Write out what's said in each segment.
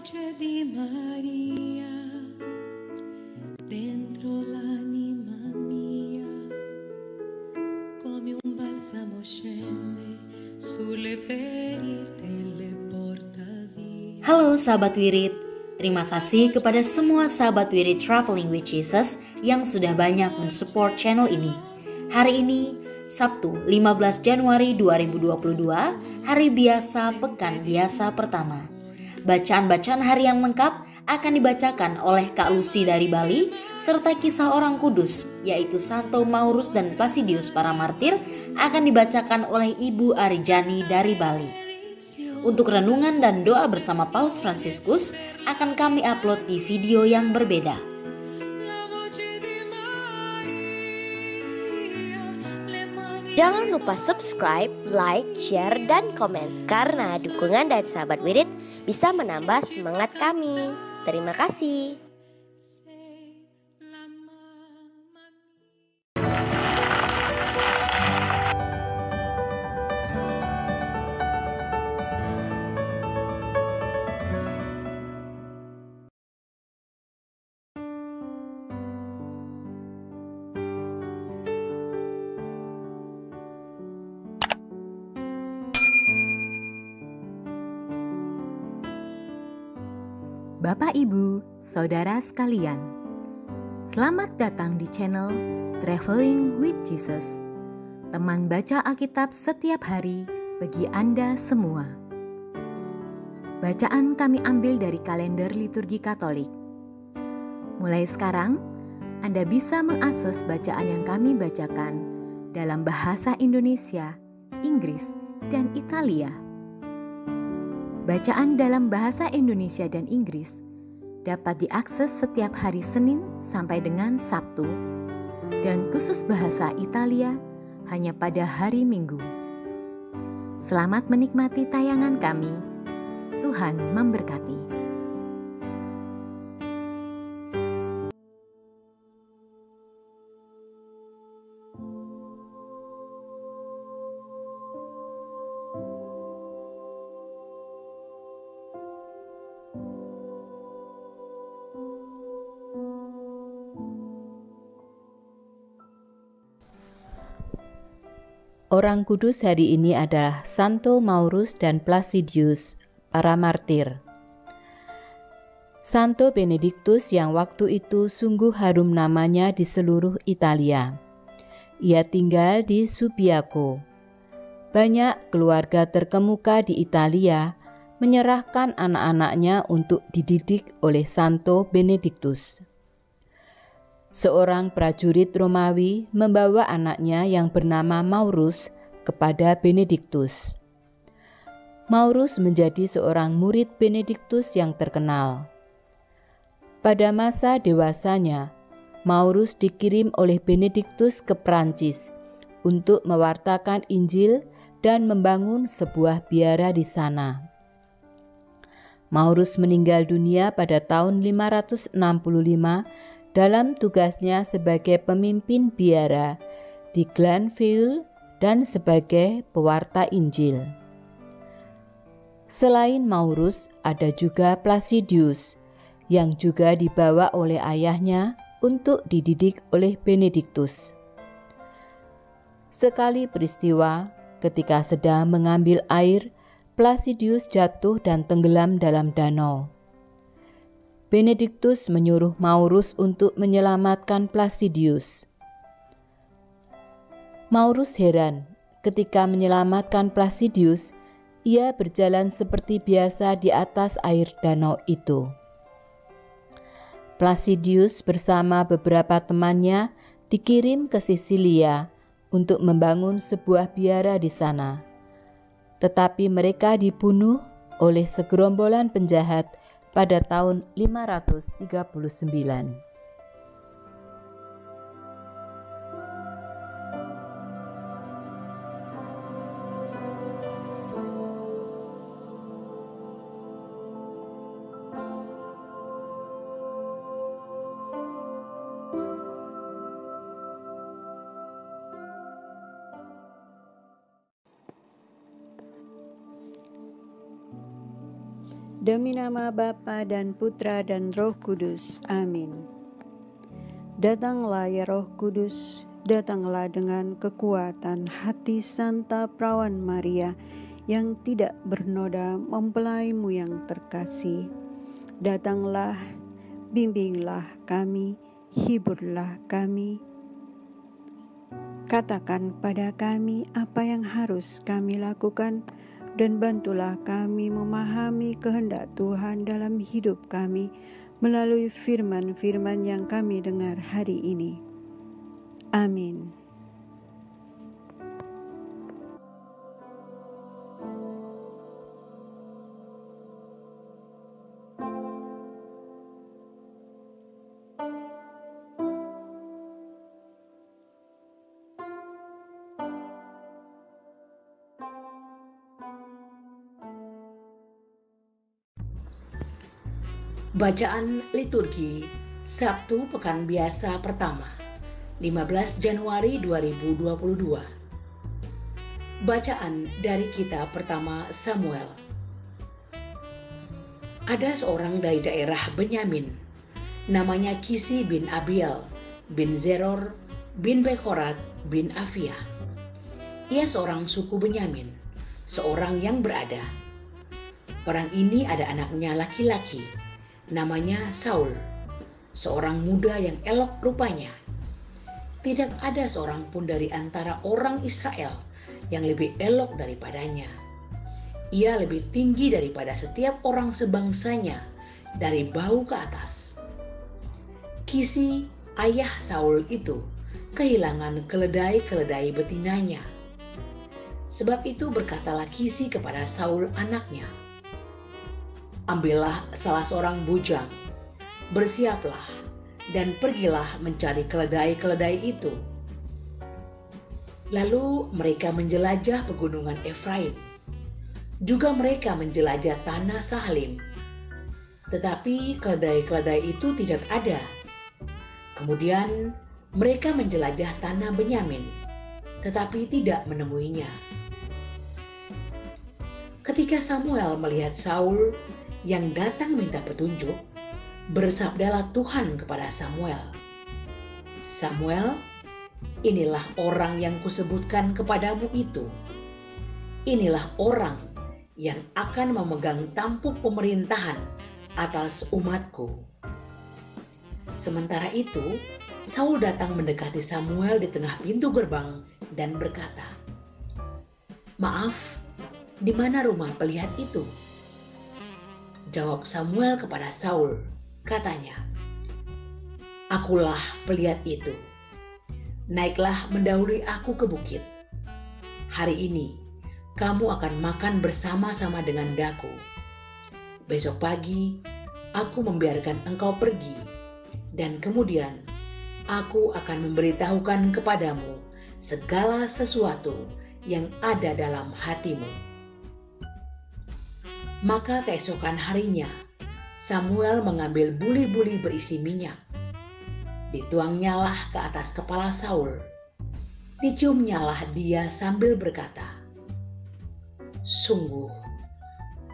voce di Maria dentro l'anima mia, come un balsamo scende sulle ferite le porta via. Halo sahabat Wirid, terima kasih kepada semua sahabat Wirid Traveling with Jesus yang sudah banyak mensupport channel ini. Hari ini, Sabtu 15 Januari 2022, hari biasa Pekan Biasa pertama. Bacaan-bacaan harian lengkap akan dibacakan oleh Kak Lucy dari Bali, serta kisah orang kudus, yaitu Santo Maurus dan Placidius para martir, akan dibacakan oleh Ibu Arijani dari Bali. Untuk renungan dan doa bersama Paus Fransiskus akan kami upload di video yang berbeda. Jangan lupa subscribe, like, share, dan komen, karena dukungan dari sahabat Wirid bisa menambah semangat kami. Terima kasih. Bapak, Ibu, Saudara sekalian, selamat datang di channel Traveling with Jesus, teman baca Alkitab setiap hari bagi Anda semua. Bacaan kami ambil dari kalender liturgi Katolik. Mulai sekarang, Anda bisa mengakses bacaan yang kami bacakan dalam bahasa Indonesia, Inggris, dan Italia. Bacaan dalam bahasa Indonesia dan Inggris dapat diakses setiap hari Senin sampai dengan Sabtu, dan khusus bahasa Italia hanya pada hari Minggu. Selamat menikmati tayangan kami. Tuhan memberkati. Orang kudus hari ini adalah Santo Maurus dan Placidius, para martir. Santo Benediktus yang waktu itu sungguh harum namanya di seluruh Italia. Ia tinggal di Subiaco. Banyak keluarga terkemuka di Italia menyerahkan anak-anaknya untuk dididik oleh Santo Benediktus. Seorang prajurit Romawi membawa anaknya yang bernama Maurus kepada Benediktus. Maurus menjadi seorang murid Benediktus yang terkenal. Pada masa dewasanya, Maurus dikirim oleh Benediktus ke Prancis untuk mewartakan Injil dan membangun sebuah biara di sana. Maurus meninggal dunia pada tahun 565 dalam tugasnya sebagai pemimpin biara di Glanville dan sebagai pewarta Injil. Selain Maurus, ada juga Placidius yang juga dibawa oleh ayahnya untuk dididik oleh Benediktus. Sekali peristiwa, ketika sedang mengambil air, Placidius jatuh dan tenggelam dalam danau. Benediktus menyuruh Maurus untuk menyelamatkan Placidius. Maurus heran ketika menyelamatkan Placidius, ia berjalan seperti biasa di atas air danau itu. Placidius bersama beberapa temannya dikirim ke Sisilia untuk membangun sebuah biara di sana. Tetapi mereka dibunuh oleh segerombolan penjahat pada tahun 539. Demi nama Bapa dan Putra dan Roh Kudus. Amin. Datanglah ya Roh Kudus, datanglah dengan kekuatan hati Santa Perawan Maria yang tidak bernoda mempelaimu yang terkasih. Datanglah, bimbinglah kami, hiburlah kami. Katakan pada kami apa yang harus kami lakukan, dan bantulah kami memahami kehendak Tuhan dalam hidup kami melalui firman-firman yang kami dengar hari ini. Amin. Bacaan liturgi Sabtu Pekan Biasa pertama, 15 Januari 2022. Bacaan dari kitab pertama Samuel. Ada seorang dari daerah Benyamin, namanya Kisi bin Abiel, bin Zeror, bin Bekorat, bin Afia. Ia seorang suku Benyamin, seorang yang berada. Orang ini ada anaknya laki-laki, namanya Saul, seorang muda yang elok rupanya. Tidak ada seorang pun dari antara orang Israel yang lebih elok daripadanya. Ia lebih tinggi daripada setiap orang sebangsanya dari bahu ke atas. Kisi, ayah Saul itu, kehilangan keledai-keledai betinanya. Sebab itu berkatalah Kisi kepada Saul anaknya, "Ambillah salah seorang bujang, bersiaplah, dan pergilah mencari keledai-keledai itu." Lalu mereka menjelajah pegunungan Efraim. Juga mereka menjelajah tanah Sahlim. Tetapi keledai-keledai itu tidak ada. Kemudian mereka menjelajah tanah Benyamin, tetapi tidak menemuinya. Ketika Samuel melihat Saul yang datang minta petunjuk, bersabdalah Tuhan kepada Samuel, "Samuel, inilah orang yang kusebutkan kepadamu itu. Inilah orang yang akan memegang tampuk pemerintahan atas umatku." Sementara itu, Saul datang mendekati Samuel di tengah pintu gerbang dan berkata, "Maaf, di mana rumah pelihat itu?" Jawab Samuel kepada Saul, katanya, "Akulah pelihat itu. Naiklah mendahului aku ke bukit. Hari ini kamu akan makan bersama-sama dengan daku. Besok pagi aku membiarkan engkau pergi, dan kemudian aku akan memberitahukan kepadamu segala sesuatu yang ada dalam hatimu." Maka keesokan harinya, Samuel mengambil buli-buli berisi minyak. Dituangnyalah ke atas kepala Saul. Diciumnyalah dia sambil berkata, "Sungguh,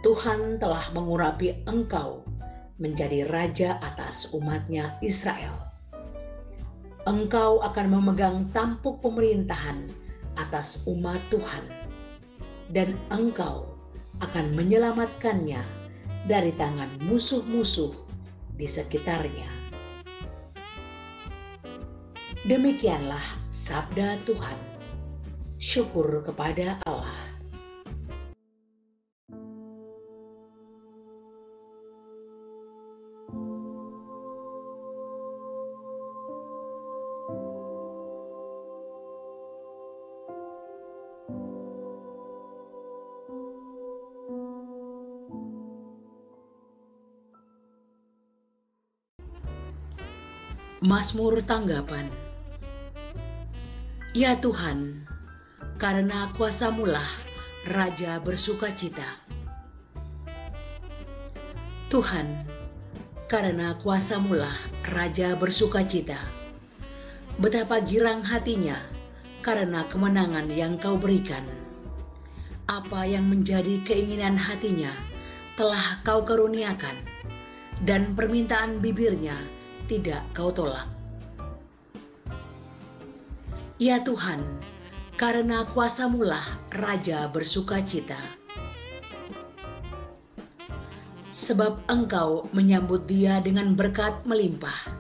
Tuhan telah mengurapi engkau menjadi raja atas umatnya Israel. Engkau akan memegang tampuk pemerintahan atas umat Tuhan, dan engkau akan menyelamatkannya dari tangan musuh-musuh di sekitarnya." Demikianlah sabda Tuhan. Syukur kepada Allah. Mazmur tanggapan. Ya Tuhan, karena kuasa-Mulah Raja bersukacita. Tuhan, karena kuasa-Mulah Raja bersukacita. Betapa girang hatinya karena kemenangan yang Kau berikan. Apa yang menjadi keinginan hatinya telah kau karuniakan, dan permintaan bibirnya tidak kau tolak. Ya Tuhan, karena kuasa-Mulah raja bersukacita. Sebab Engkau menyambut dia dengan berkat melimpah.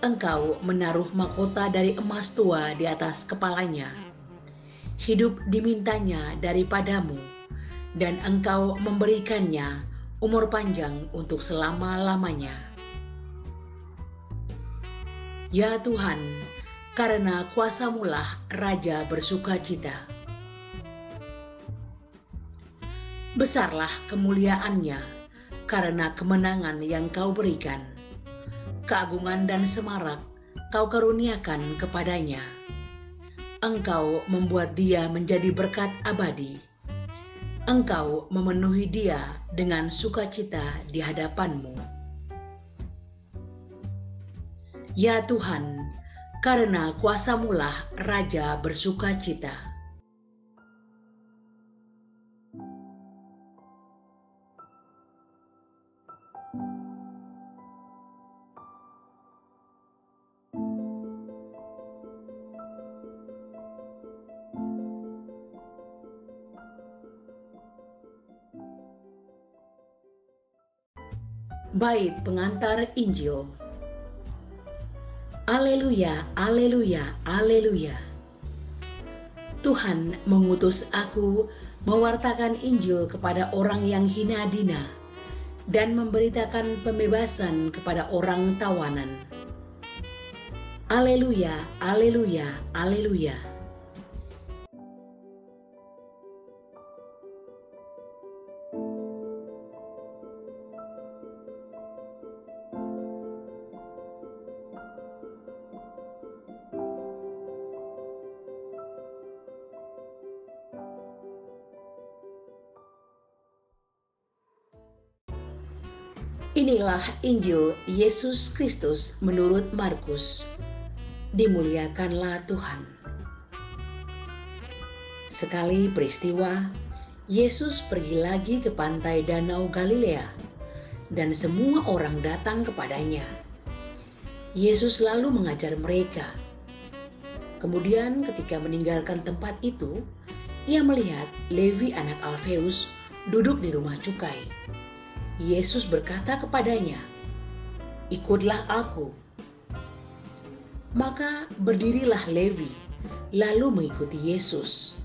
Engkau menaruh mahkota dari emas tua di atas kepalanya. Hidup dimintanya daripadamu, dan Engkau memberikannya umur panjang untuk selama-lamanya. Ya Tuhan, karena kuasa-Mulah raja bersukacita. Besarlah kemuliaannya karena kemenangan yang kau berikan. Keagungan dan semarak kau karuniakan kepadanya. Engkau membuat dia menjadi berkat abadi. Engkau memenuhi dia dengan sukacita di hadapan-Mu. Ya Tuhan, karena kuasa-Mulah raja bersukacita. Bait pengantar Injil. Aleluya, aleluya, aleluya. Tuhan mengutus aku mewartakan Injil kepada orang yang hina dina dan memberitakan pembebasan kepada orang tawanan. Aleluya, aleluya, aleluya. Inilah Injil Yesus Kristus menurut Markus. Dimuliakanlah Tuhan. Sekali peristiwa, Yesus pergi lagi ke pantai Danau Galilea, dan semua orang datang kepadanya. Yesus lalu mengajar mereka. Kemudian ketika meninggalkan tempat itu, ia melihat Levi anak Alfeus duduk di rumah cukai. Yesus berkata kepadanya, "Ikutlah aku." Maka berdirilah Levi, lalu mengikuti Yesus.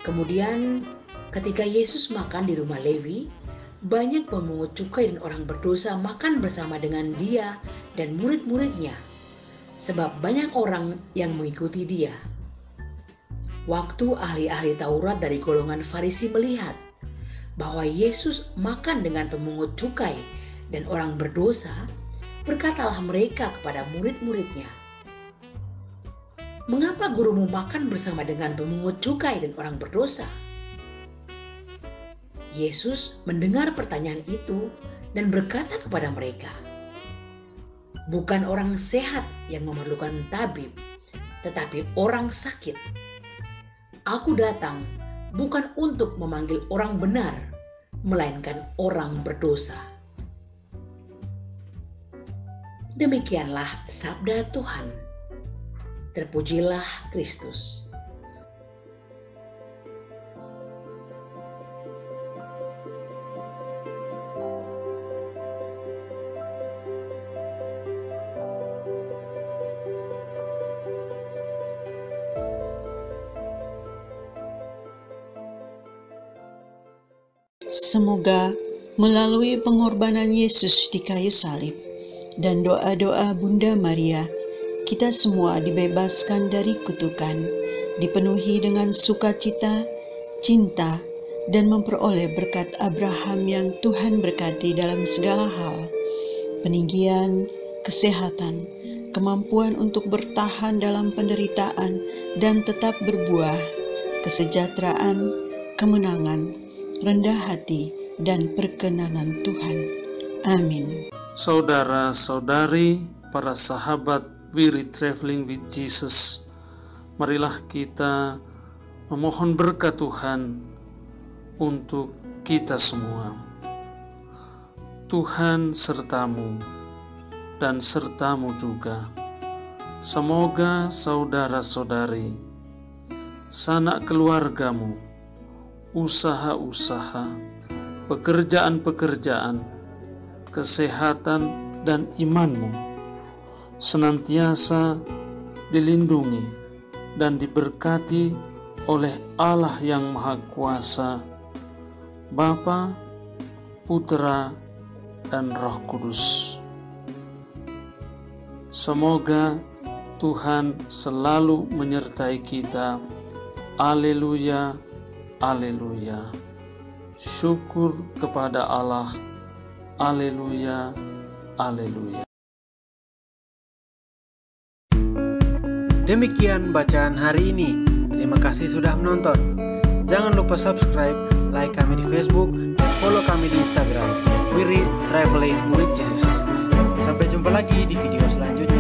Kemudian ketika Yesus makan di rumah Levi, banyak pemungut cukai dan orang berdosa makan bersama dengan dia dan murid-muridnya, sebab banyak orang yang mengikuti dia. Waktu ahli-ahli Taurat dari golongan Farisi melihat bahwa Yesus makan dengan pemungut cukai dan orang berdosa, berkatalah mereka kepada murid-muridnya, "Mengapa gurumu makan bersama dengan pemungut cukai dan orang berdosa?" Yesus mendengar pertanyaan itu dan berkata kepada mereka, "Bukan orang sehat yang memerlukan tabib, tetapi orang sakit. Aku datang bukan untuk memanggil orang benar, melainkan orang berdosa." Demikianlah sabda Tuhan. Terpujilah Kristus. Semoga melalui pengorbanan Yesus di kayu salib dan doa-doa Bunda Maria, kita semua dibebaskan dari kutukan, dipenuhi dengan sukacita, cinta, dan memperoleh berkat Abraham yang Tuhan berkati dalam segala hal, peninggian, kesehatan, kemampuan untuk bertahan dalam penderitaan dan tetap berbuah, kesejahteraan, kemenangan, rendah hati, dan perkenanan Tuhan. Amin. Saudara-saudari, para sahabat Wirid Traveling with Jesus, marilah kita memohon berkat Tuhan untuk kita semua. Tuhan sertamu dan sertamu juga. Semoga saudara-saudari, sanak keluargamu, usaha-usaha, pekerjaan-pekerjaan, kesehatan dan imanmu senantiasa dilindungi dan diberkati oleh Allah yang Maha Kuasa, Bapa, Putra, dan Roh Kudus. Semoga Tuhan selalu menyertai kita. Haleluya, haleluya. Syukur kepada Allah. Haleluya, haleluya. Demikian bacaan hari ini. Terima kasih sudah menonton. Jangan lupa subscribe, like kami di Facebook, dan follow kami di Instagram. We Read Traveling with Jesus. Sampai jumpa lagi di video selanjutnya.